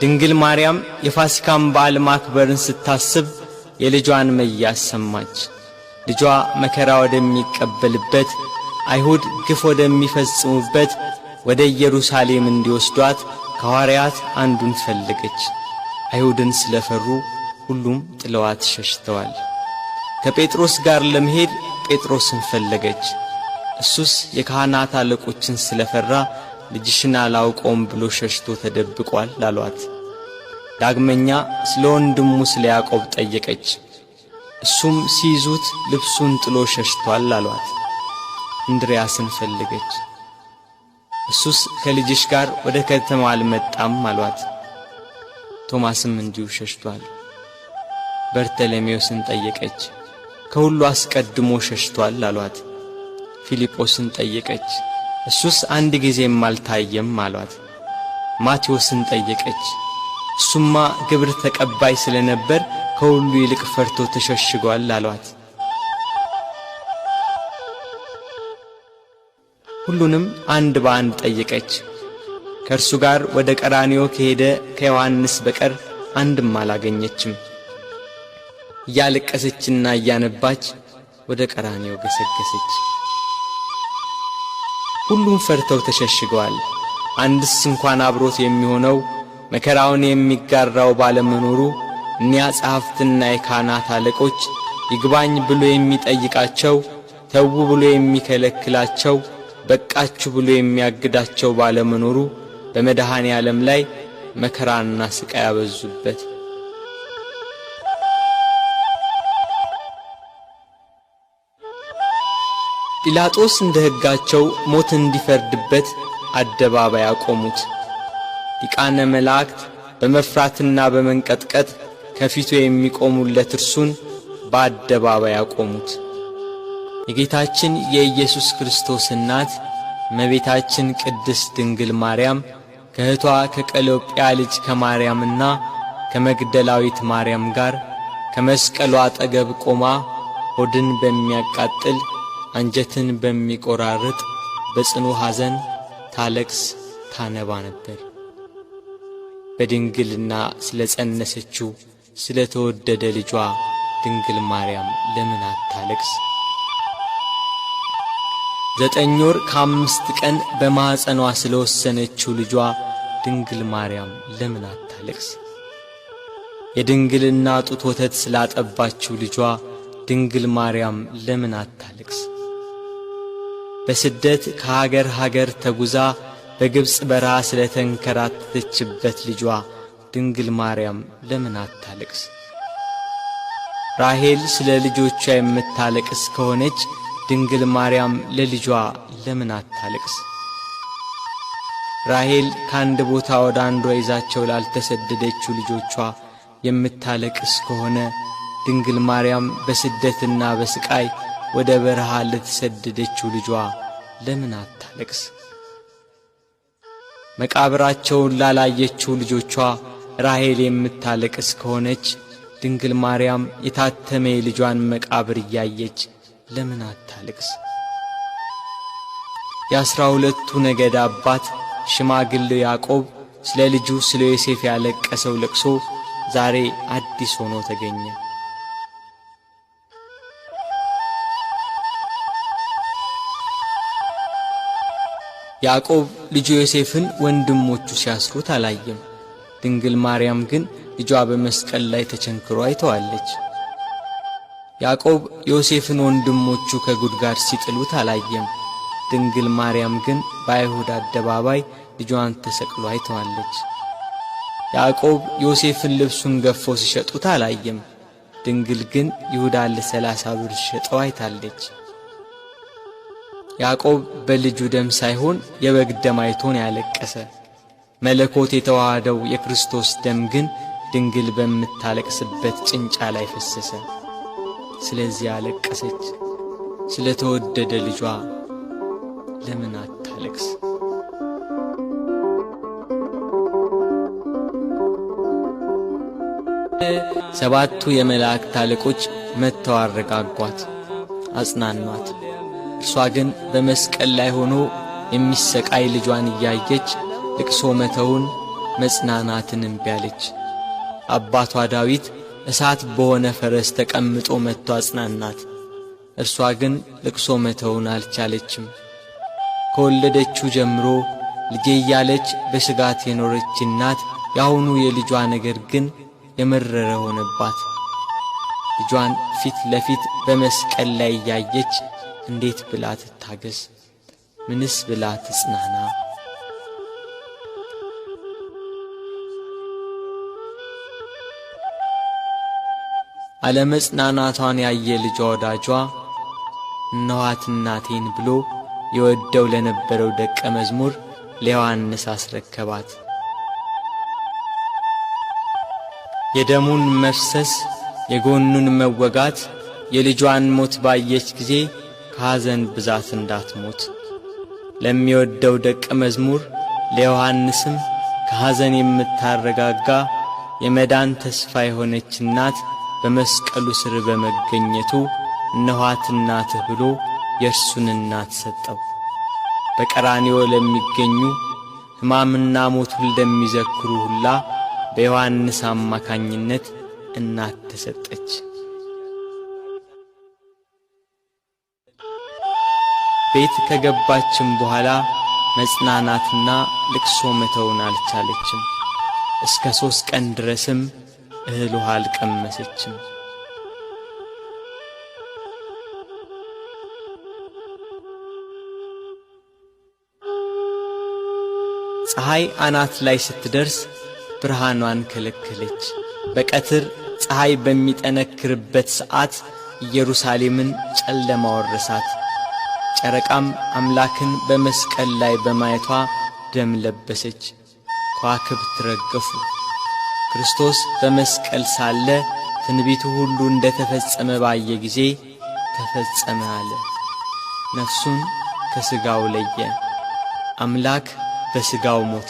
ድንግል ማርያም የፋሲካን በዓል ማክበርን ስታስብ የልጇን መያዝ ሰማች። ልጇ መከራ ወደሚቀበልበት አይሁድ ግፍ ወደሚፈጽሙበት ወደ ኢየሩሳሌም እንዲወስዷት ከሐዋርያት አንዱን ፈለገች። አይሁድን ስለፈሩ ሁሉም ጥለዋት ሸሽተዋል። ከጴጥሮስ ጋር ለመሄድ ጴጥሮስን ፈለገች። እሱስ የካህናት አለቆችን ስለፈራ ልጅሽን አላውቀውም ብሎ ሸሽቶ ተደብቋል አሏት። ዳግመኛ ስለ ወንድሙ ስለ ያዕቆብ ጠየቀች። እሱም ሲይዙት ልብሱን ጥሎ ሸሽቷል አሏት። እንድርያስን ፈለገች። እሱስ ከልጅሽ ጋር ወደ ከተማ አልመጣም አሏት። ቶማስም እንዲሁ ሸሽቷል። በርተሎሜዎስን ጠየቀች። ከሁሉ አስቀድሞ ሸሽቷል አሏት። ፊልጶስን ጠየቀች። እሱስ አንድ ጊዜም አልታየም አሏት። ማቴዎስን ጠየቀች። እሱማ ግብር ተቀባይ ስለነበር ከሁሉ ይልቅ ፈርቶ ተሸሽጓል አሏት። ሁሉንም አንድ በአንድ ጠየቀች። ከእርሱ ጋር ወደ ቀራንዮ ከሄደ ከዮሐንስ በቀር አንድም አላገኘችም። እያለቀሰችና እያነባች ወደ ቀራንዮ ገሰገሰች። ሁሉም ፈርተው ተሸሽገዋል። አንድስ እንኳን አብሮት የሚሆነው መከራውን የሚጋራው ባለመኖሩ እኒያ ጸሐፍትና የካህናት አለቆች ይግባኝ ብሎ የሚጠይቃቸው፣ ተዉ ብሎ የሚከለክላቸው፣ በቃችሁ ብሎ የሚያግዳቸው ባለመኖሩ በመድኃኔ ዓለም ላይ መከራና ስቃይ ያበዙበት። ጲላጦስ እንደ ሕጋቸው ሞት እንዲፈርድበት አደባባይ አቆሙት። ሊቃነ መላእክት በመፍራትና በመንቀጥቀጥ ከፊቱ የሚቆሙለት እርሱን በአደባባይ አቆሙት። የጌታችን የኢየሱስ ክርስቶስ እናት እመቤታችን ቅድስት ድንግል ማርያም ከእህቷ ከቀሎጵያ ልጅ ከማርያምና ከመግደላዊት ማርያም ጋር ከመስቀሉ አጠገብ ቆማ ሆድን በሚያቃጥል አንጀትን በሚቆራርጥ በጽኑ ሐዘን ታለቅስ ታነባ ነበር። በድንግልና ስለ ጸነሰችው ስለ ተወደደ ልጇ ድንግል ማርያም ለምን አታለቅስ? 9 ወር ከ5 ቀን በማኅፀኗ ስለ ወሰነችው ልጇ ድንግል ማርያም ለምን አታለቅስ? የድንግልና ጡት ወተት ስላጠባችው ልጇ ድንግል ማርያም ለምን አታለቅስ? በስደት ከሀገር ሀገር ተጉዛ በግብፅ በረሃ ስለ ተንከራተተችበት ልጇ ድንግል ማርያም ለምን አታለቅስ? ራሔል ስለ ልጆቿ የምታለቅስ ከሆነች ድንግል ማርያም ለልጇ ለምን አታለቅስ? ራሔል ከአንድ ቦታ ወደ አንዷ ይዛቸው ላልተሰደደችው ልጆቿ የምታለቅስ ከሆነ ድንግል ማርያም በስደትና በስቃይ ወደ በረሃ ለተሰደደችው ልጇ ለምን አታለቅስ? መቃብራቸውን ላላየችው ልጆቿ ራሔል የምታለቅስ ከሆነች ድንግል ማርያም የታተመ የልጇን መቃብር እያየች ለምን አታለቅስ? የ12ቱ ነገድ አባት ሽማግሌው ያዕቆብ ስለ ልጁ ስለ ዮሴፍ ያለቀሰው ለቅሶ ዛሬ አዲስ ሆኖ ተገኘ። ያዕቆብ ልጁ ዮሴፍን ወንድሞቹ ሲያስሩት አላየም። ድንግል ማርያም ግን ልጇ በመስቀል ላይ ተቸንክሮ አይተዋለች። ያዕቆብ ዮሴፍን ወንድሞቹ ከጉድጓድ ሲጥሉት አላየም። ድንግል ማርያም ግን በአይሁድ አደባባይ ልጇን ተሰቅሎ አይተዋለች። ያዕቆብ ዮሴፍን ልብሱን ገፈው ሲሸጡት አላየም። ድንግል ግን ይሁዳን ለ30 ብር ሸጠው አይታለች። ያዕቆብ በልጁ ደም ሳይሆን የበግ ደም አይቶን ያለቀሰ። መለኮት የተዋሃደው የክርስቶስ ደም ግን ድንግል በምታለቅስበት ጭንጫ ላይ ፈሰሰ። ስለዚህ አለቀሰች። ስለ ተወደደ ልጇ ለምን አታለቅስ? ሰባቱ የመላእክት አለቆች መጥተው አረጋጓት፣ አጽናኗት። እርሷ ግን በመስቀል ላይ ሆኖ የሚሰቃይ ልጇን እያየች ልቅሶ መተውን መጽናናትን እምቢ አለች። አባቷ ዳዊት እሳት በሆነ ፈረስ ተቀምጦ መጥቶ አጽናናት። እርሷ ግን ልቅሶ መተውን አልቻለችም። ከወለደችው ጀምሮ ልጄ እያለች በስጋት የኖረች እናት ያሁኑ የልጇ ነገር ግን የመረረ ሆነባት። ልጇን ፊት ለፊት በመስቀል ላይ እያየች እንዴት ብላ ትታገስ? ምንስ ብላ ትጽናና? አለመጽናናቷን ያየ ልጇ ወዳጇ እነኋት እናቴን ብሎ የወደው ለነበረው ደቀ መዝሙር ለዮሐንስ አስረከባት። የደሙን መፍሰስ የጎኑን መወጋት የልጇን ሞት ባየች ጊዜ ከሐዘን ብዛት እንዳትሞት ለሚወደው ደቀ መዝሙር ለዮሐንስም ከሐዘን የምታረጋጋ የመዳን ተስፋ የሆነች እናት በመስቀሉ ስር በመገኘቱ እነኋት እናትህ ብሎ የእርሱን እናት ሰጠው። በቀራንዮ ለሚገኙ ሕማምና ሞቱን ለሚዘክሩ ሁላ በዮሐንስ አማካኝነት እናት ተሰጠች። ቤት ከገባችም በኋላ መጽናናትና ልቅሶ መተውን አልቻለችም። እስከ 3 ቀን ድረስም እህል ውሃ አልቀመሰችም። ፀሐይ አናት ላይ ስትደርስ ብርሃኗን ከለከለች። በቀትር ፀሐይ በሚጠነክርበት ሰዓት ኢየሩሳሌምን ጨለማ ወረሳት። ጨረቃም አምላክን በመስቀል ላይ በማየቷ ደም ለበሰች። ከዋክብት ረገፉ። ክርስቶስ በመስቀል ሳለ ትንቢቱ ሁሉ እንደ ተፈጸመ ባየ ጊዜ ተፈጸመ አለ። ነፍሱን ከሥጋው ለየ። አምላክ በሥጋው ሞተ።